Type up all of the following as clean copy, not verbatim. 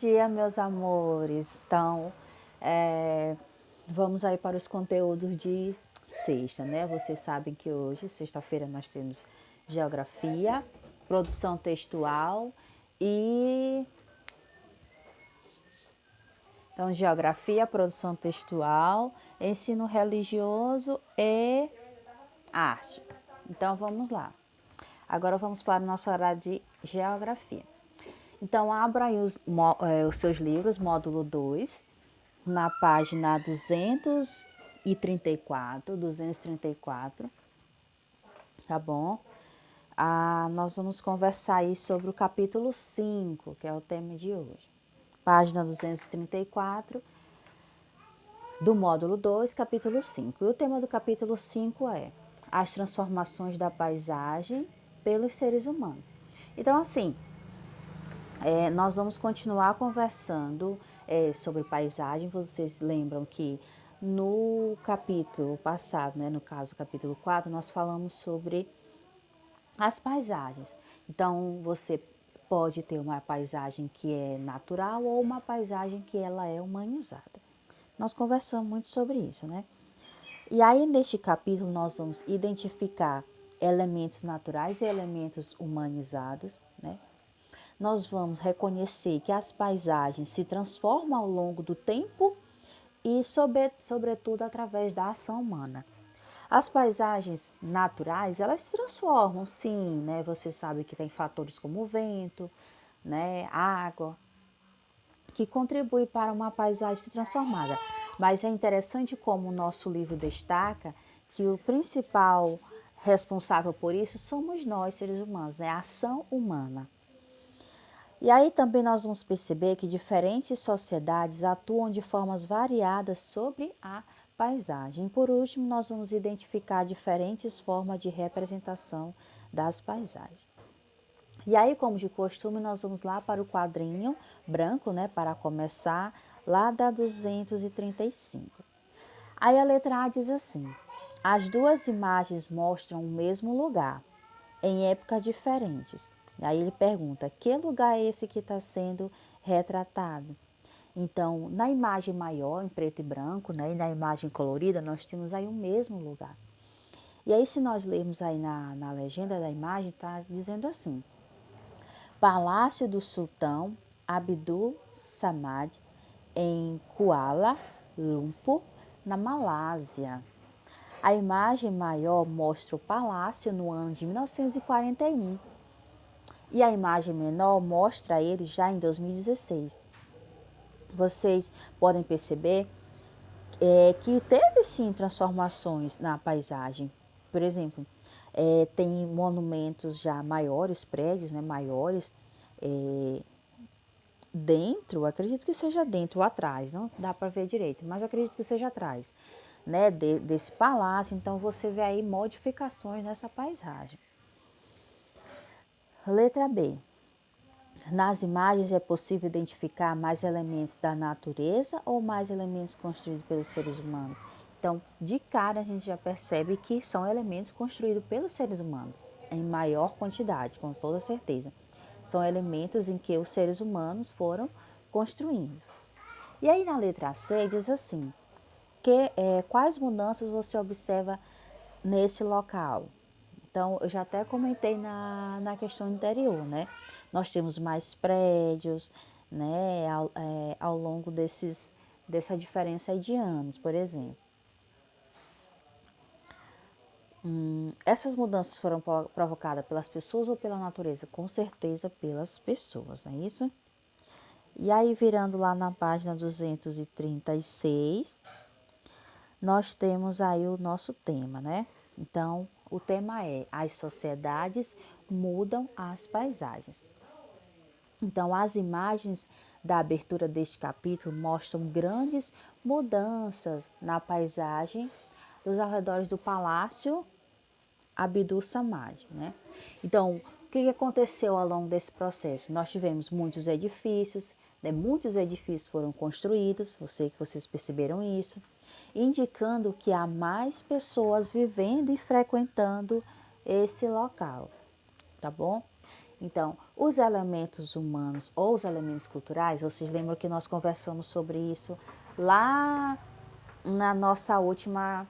dia, meus amores. Então, vamos aí para os conteúdos de sexta, né? Vocês sabem que hoje, sexta-feira, nós temos geografia, produção textual e... Então, geografia, produção textual, ensino religioso e arte. Então, vamos lá. Agora vamos para o nosso horário de geografia. Então, abra aí os seus livros, módulo 2, na página 234, tá bom? Nós vamos conversar aí sobre o capítulo 5, que é o tema de hoje. Página 234, do módulo 2, capítulo 5. E o tema do capítulo 5 é as transformações da paisagem pelos seres humanos. Então, assim, nós vamos continuar conversando sobre paisagem. Vocês lembram que no capítulo passado, né, no caso, capítulo 4, nós falamos sobre as paisagens. Então, você pode ter uma paisagem que é natural ou uma paisagem que ela é humanizada. Nós conversamos muito sobre isso, né? E aí, neste capítulo, nós vamos identificar elementos naturais e elementos humanizados, né? Nós vamos reconhecer que as paisagens se transformam ao longo do tempo e, sobretudo, através da ação humana. As paisagens naturais, elas se transformam, sim, né? Você sabe que tem fatores como o vento, né? Água, que contribuem para uma paisagem se transformada. Mas é interessante como o nosso livro destaca que o principal responsável por isso somos nós, seres humanos, né? A ação humana. E aí também nós vamos perceber que diferentes sociedades atuam de formas variadas sobre a paisagem. Por último, nós vamos identificar diferentes formas de representação das paisagens. E aí, como de costume, nós vamos lá para o quadrinho branco, né, para começar, lá da 235. Aí a letra A diz assim: as duas imagens mostram o mesmo lugar, em épocas diferentes. Aí ele pergunta: que lugar é esse que está sendo retratado? Então, na imagem maior, em preto e branco, né, e na imagem colorida, nós temos aí o mesmo lugar. E aí, se nós lermos aí na legenda da imagem, está dizendo assim: Palácio do Sultão Abdul Samad, em Kuala Lumpur, na Malásia. A imagem maior mostra o palácio no ano de 1941 e a imagem menor mostra ele já em 2016. Vocês podem perceber que teve sim transformações na paisagem. Por exemplo, tem monumentos já maiores, prédios, né, maiores, dentro, acredito que seja dentro ou atrás, não dá para ver direito, mas acredito que seja atrás, né, desse palácio. Então você vê aí modificações nessa paisagem. Letra B. Nas imagens é possível identificar mais elementos da natureza ou mais elementos construídos pelos seres humanos? Então, de cara a gente já percebe que são elementos construídos pelos seres humanos, em maior quantidade, com toda certeza. São elementos em que os seres humanos foram construindo. E aí na letra C diz assim, quais mudanças você observa nesse local? Então, eu já até comentei na questão anterior, né? Nós temos mais prédios, né, ao longo dessa diferença aí de anos, por exemplo. Essas mudanças foram provocadas pelas pessoas ou pela natureza? Com certeza pelas pessoas, não é isso? E aí, virando lá na página 236, nós temos aí o nosso tema, né? Então, o tema é: as sociedades mudam as paisagens. Então, as imagens da abertura deste capítulo mostram grandes mudanças na paisagem dos arredores do Palácio Abdul Samad, né? Então, o que aconteceu ao longo desse processo? Nós tivemos muitos edifícios, né? Muitos edifícios foram construídos, sei que vocês perceberam isso, indicando que há mais pessoas vivendo e frequentando esse local, tá bom? Então, os elementos humanos ou os elementos culturais, vocês lembram que nós conversamos sobre isso lá na nossa última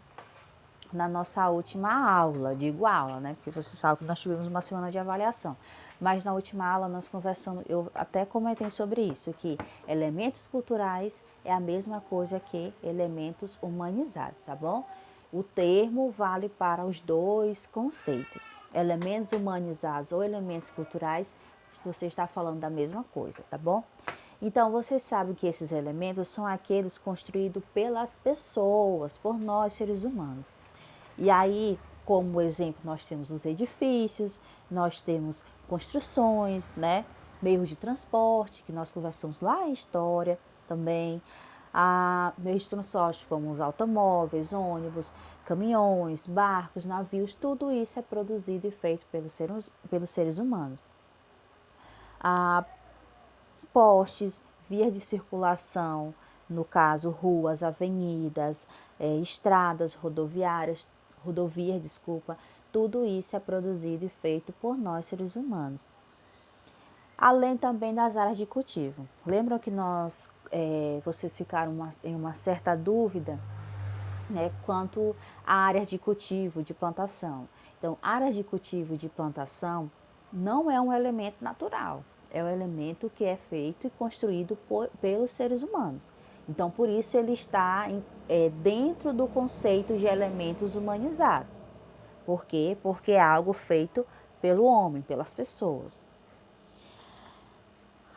aula, digo aula, né? Porque você sabe que nós tivemos uma semana de avaliação. Mas na última aula nós conversamos, eu até comentei sobre isso, que elementos culturais é a mesma coisa que elementos humanizados, tá bom? O termo vale para os dois conceitos. Elementos humanizados ou elementos culturais, você está falando da mesma coisa, tá bom? Então, você sabe que esses elementos são aqueles construídos pelas pessoas, por nós, seres humanos. E aí, como exemplo, nós temos os edifícios, nós temos construções, né? Meios de transporte, que nós conversamos lá em história também. Meios de transporte como os automóveis, ônibus, caminhões, barcos, navios, tudo isso é produzido e feito pelos seres humanos. Ah, postes, vias de circulação, no caso ruas, avenidas, estradas, rodovias, desculpa, tudo isso é produzido e feito por nós seres humanos. Além também das áreas de cultivo. Lembram que vocês ficaram em uma certa dúvida, né, quanto a áreas de cultivo, de plantação. Então, áreas de cultivo de plantação não é um elemento natural, é um elemento que é feito e construído pelos seres humanos. Então, por isso ele está dentro do conceito de elementos humanizados. Por quê? Porque é algo feito pelo homem, pelas pessoas.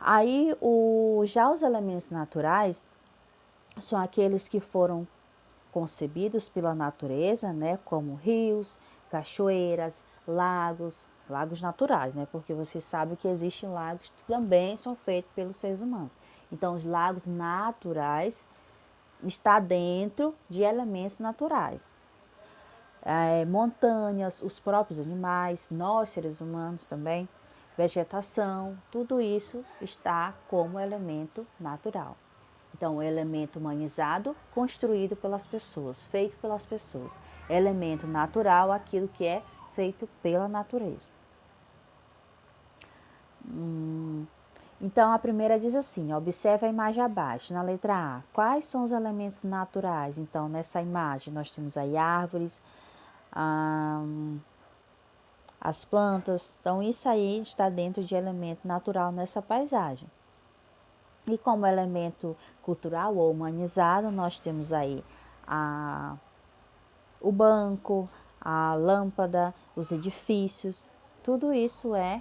Aí, já os elementos naturais são aqueles que foram concebidos pela natureza, né, como rios, cachoeiras, lagos naturais, né, porque você sabe que existem lagos que também são feitos pelos seres humanos. Então, os lagos naturais está dentro de elementos naturais. Montanhas, os próprios animais, nós seres humanos também, vegetação, tudo isso está como elemento natural. Então, o elemento humanizado, construído pelas pessoas, feito pelas pessoas. Elemento natural, aquilo que é feito pela natureza. Então, a primeira diz assim, observe a imagem abaixo, na letra A. Quais são os elementos naturais? Então, nessa imagem, nós temos aí árvores, as plantas. Então, isso aí está dentro de elemento natural nessa paisagem. E como elemento cultural ou humanizado, nós temos aí o banco, a lâmpada, os edifícios. Tudo isso é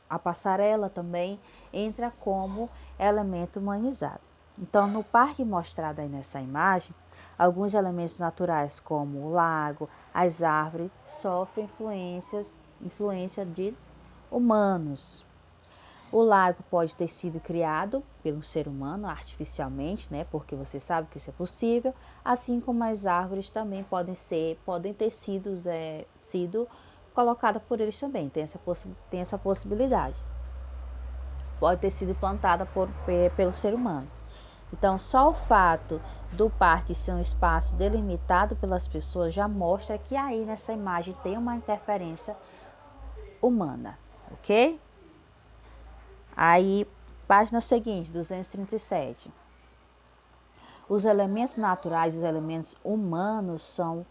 a passarela também entra como elemento humanizado. Então, no parque mostrado aí nessa imagem, alguns elementos naturais como o lago, as árvores, sofrem influência de humanos. O lago pode ter sido criado pelo ser humano artificialmente, né? Porque você sabe que isso é possível, assim como as árvores também podem ter sido colocadas por eles também, tem essa possibilidade. Pode ter sido plantada pelo ser humano. Então, só o fato do parque ser um espaço delimitado pelas pessoas já mostra que aí nessa imagem tem uma interferência humana, ok? Aí, página seguinte, 237. Os elementos naturais e os elementos humanos são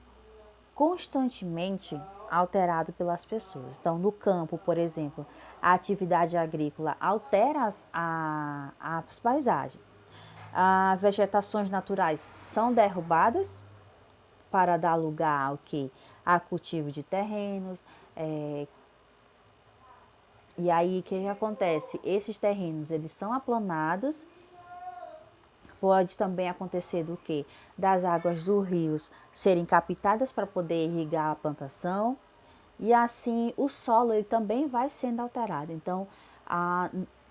constantemente alterados pelas pessoas. Então, no campo, por exemplo, a atividade agrícola altera as paisagens. As vegetações naturais são derrubadas para dar lugar ao que? A cultivo de terrenos, e aí, o que acontece? Esses terrenos, eles são aplanados. Pode também acontecer do quê? Das águas dos rios serem captadas para poder irrigar a plantação. E assim, o solo ele também vai sendo alterado. Então,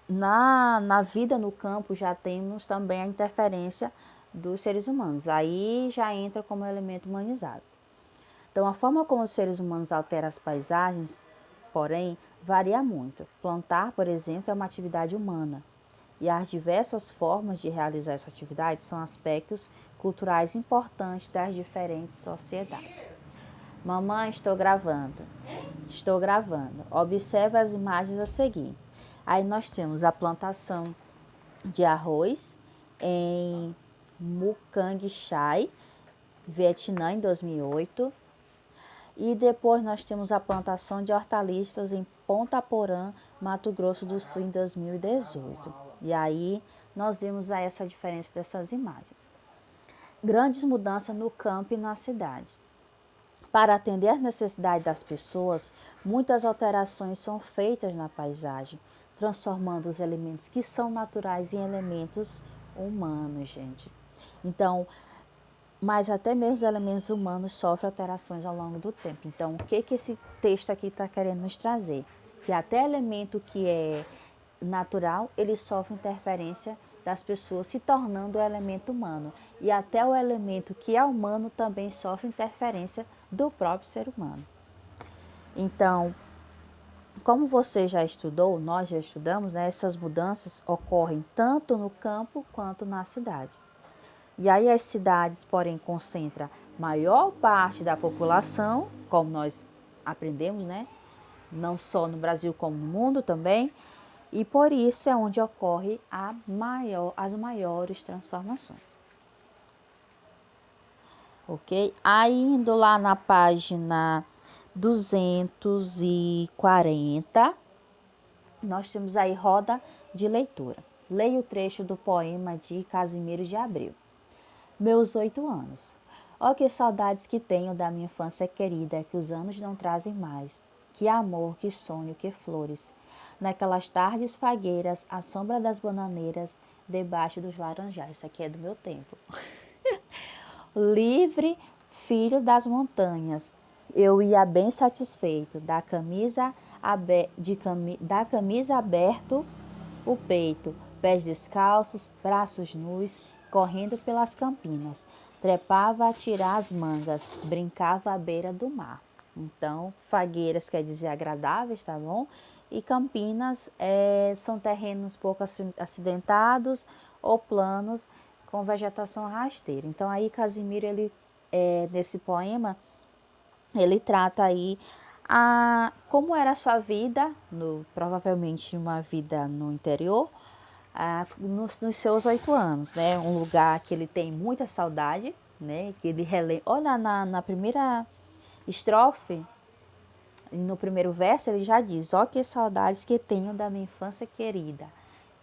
na vida no campo já temos também a interferência dos seres humanos. Aí já entra como elemento humanizado. Então, a forma como os seres humanos alteram as paisagens, porém, varia muito. Plantar, por exemplo, é uma atividade humana. E as diversas formas de realizar essa atividade são aspectos culturais importantes das diferentes sociedades. Mamãe, estou gravando. Estou gravando. Observe as imagens a seguir. Aí nós temos a plantação de arroz em Mukang Chai, Vietnã, em 2008. E depois nós temos a plantação de hortaliças em Ponta Porã, Mato Grosso do Sul, em 2018. E aí nós vimos aí essa diferença dessas imagens. Grandes mudanças no campo e na cidade. Para atender às necessidades das pessoas, muitas alterações são feitas na paisagem, transformando os elementos que são naturais em elementos humanos, gente. Então, mas até mesmo os elementos humanos sofrem alterações ao longo do tempo. Então, o que esse texto aqui está querendo nos trazer? Que até elemento que é natural, ele sofre interferência das pessoas, se tornando o elemento humano. E até o elemento que é humano também sofre interferência do próprio ser humano. Então, como você já estudou, nós já estudamos, né, essas mudanças ocorrem tanto no campo quanto na cidade. E aí as cidades, porém, concentram maior parte da população, como nós aprendemos, né? Não só no Brasil como no mundo também. E por isso é onde ocorre as maiores transformações. Ok? Aí indo lá na página 240, nós temos aí roda de leitura. Leia o trecho do poema de Casimiro de Abreu. Meus 8 anos. Oh, que saudades que tenho da minha infância querida, que os anos não trazem mais. Que amor, que sonho, que flores. Naquelas tardes fagueiras, à sombra das bananeiras, debaixo dos laranjais. Isso aqui é do meu tempo. Livre, filho das montanhas. Eu ia bem satisfeito, da camisa aberto o peito, pés descalços, braços nus, correndo pelas campinas. Trepava a tirar as mangas, brincava à beira do mar. Então, fagueiras quer dizer agradáveis, tá bom? E campinas são terrenos pouco acidentados ou planos com vegetação rasteira. Então, aí Casimiro, nesse poema, ele trata aí como era a sua vida, provavelmente uma vida no interior, nos seus 8 anos, né? Um lugar que ele tem muita saudade, né? Que ele relembra. Olha, na primeira estrofe, no primeiro verso, ele já diz: ó, que saudades que tenho da minha infância querida.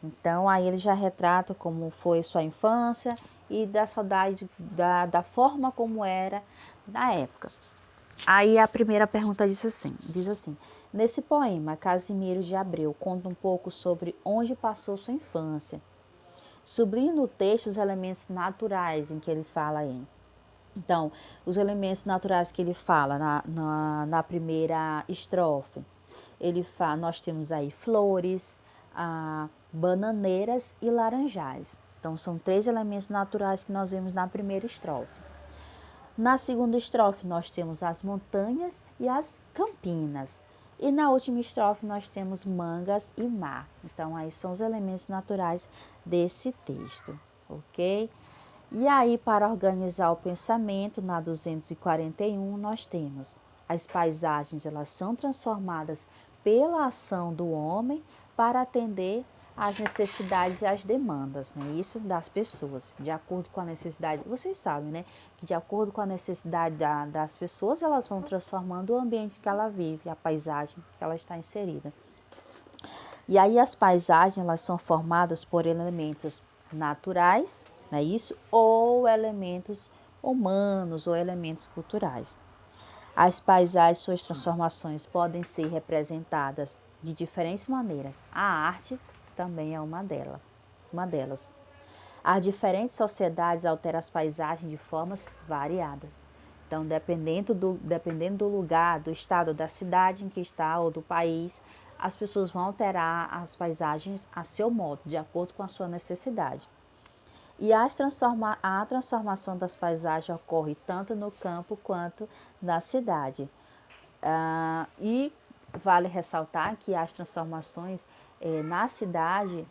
Então, aí ele já retrata como foi sua infância e da saudade da forma como era na época. Aí a primeira pergunta diz assim: nesse poema, Casimiro de Abreu conta um pouco sobre onde passou sua infância. Sublinhe no texto os elementos naturais em que ele fala aí. Então, os elementos naturais que ele fala na primeira estrofe, nós temos aí flores, bananeiras e laranjais. Então, são 3 elementos naturais que nós vemos na primeira estrofe. Na segunda estrofe, nós temos as montanhas e as campinas. E na última estrofe, nós temos mangas e mar. Então, aí são os elementos naturais desse texto, ok? E aí, para organizar o pensamento, na 241, nós temos as paisagens, elas são transformadas pela ação do homem para atender às necessidades e às demandas, né? Isso das pessoas, de acordo com a necessidade. Vocês sabem, né? Que de acordo com a necessidade das pessoas, elas vão transformando o ambiente que ela vive, a paisagem que ela está inserida. E aí as paisagens, elas são formadas por elementos naturais, não é isso? Ou elementos humanos ou elementos culturais. As paisagens, suas transformações podem ser representadas de diferentes maneiras. A arte também é uma delas. As diferentes sociedades alteram as paisagens de formas variadas. Então, dependendo do lugar, do estado, da cidade em que está ou do país, as pessoas vão alterar as paisagens a seu modo, de acordo com a sua necessidade. E a transformação das paisagens ocorre tanto no campo quanto na cidade. E vale ressaltar que as transformações na cidade,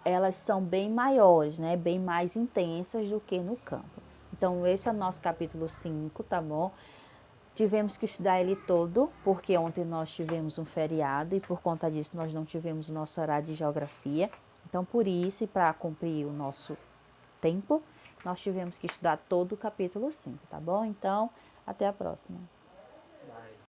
elas são bem maiores, né? Bem mais intensas do que no campo. Então, esse é o nosso capítulo 5, tá bom? tivemos que estudar ele todo, porque ontem nós tivemos um feriado e por conta disso nós não tivemos o nosso horário de geografia. Então, por isso, e para cumprir o nosso tempo, nós tivemos que estudar todo o capítulo 5, tá bom? Então, até a próxima.